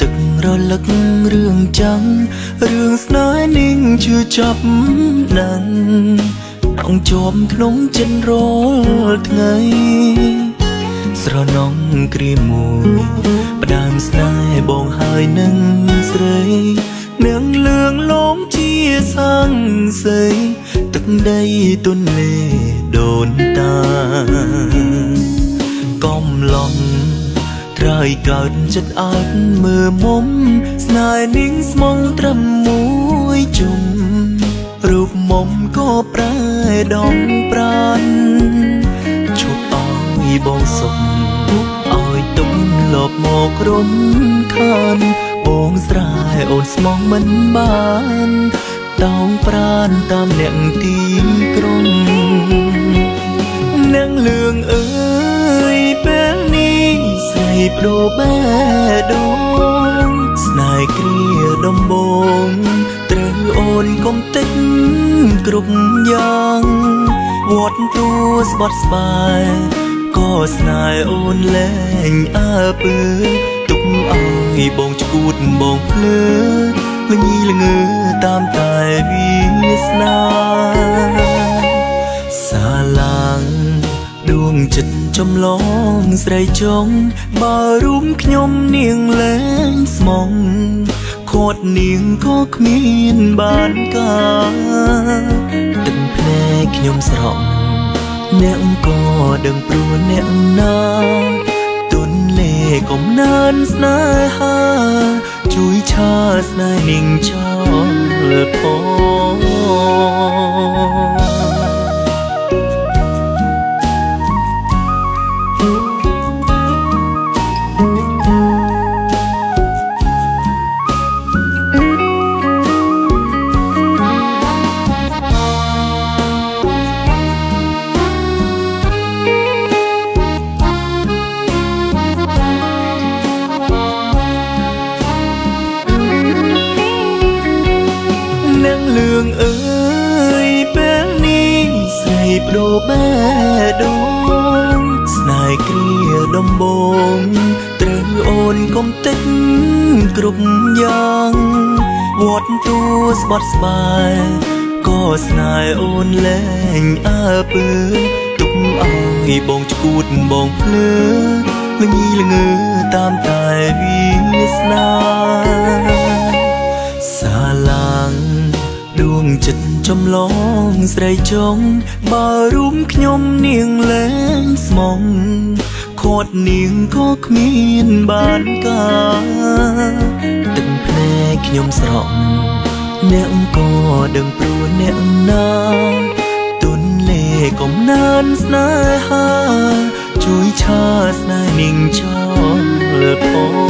ទឹករលឹករឿងចាំរឿងស្នេហ៍នឹងជឿចាប់ណាស់អង្គជាប់ក្នុងចិត្តរាល់ថ្ងៃស្រណងគ្រាមួយផ្ដើមស្នេហ៍បងហើយនឹងស្រីនឹងលឿងលងជាសង្ស័យទឹកដីទុនលេដូនតាកំឡុងត្រើយកើតចិត្តអើតមើលមុំស្នេហ៍នឹងស្មងត្រឹមមួយជុំរូបមុំក៏ប្រែដងប្រានឈប់អើយបងសុំឲ្យទុំលបមករំខានបងស្រែអូនស្មងមិនបានតោងប្រានតាមអ្នកទីក្រុងនាងលឿងអើយពេលនេះស្រីប្ដូបេះដូងស្នេហ៍គ្រាដំបងត្រូវអូនកុំតិចគ្រប់យ៉ាងវត្តទូស្បត់ស្បាយក៏ស្នេហ៍អូនលែងអើពើទុកឲ្យបងឈួតបងភ្លើល្ងីល្ងើតាមតែវាសនាសាឡាងដួងចិត្តចំឡងស្រីចង់បើរូបខ្ញុំនាងលែងស្មងខាត់នាងក៏គ្មានបានការទឹកភ្នែកខ្ញុំស្រក់អ្នកក៏ដឹងព្រោះអ្នកណាទុនលេកំណានស្នេហាជួយឆាស្នេហ៍នាងចោលផងនាងលឿងអើយពេលនេះស្រីប្ដូបេះដូងស្នេហ៍គ្រាដំបងត្រូវអូនកុំតិចគ្រប់យ៉ាងវត្តទូស្បត់ស្បាយក៏ស្នេហ៍អូនលែងអើពើទុកឲ្យបងឈួតបងភ្លើល្ងីល្ងើតាមតែវាសនាសាឡាងដួងចិត្តចំឡងស្រីចង់បើរូបខ្ញុំនាងលែងស្មងខាត់នាងក៏គ្មានបានការទឹកភ្នែកខ្ញុំស្រក់អ្នកក៏ដឹងព្រោះអ្នកណាទុនលេកំណានស្នេហាជួយឆាស្នេហ៍នាងចោលផង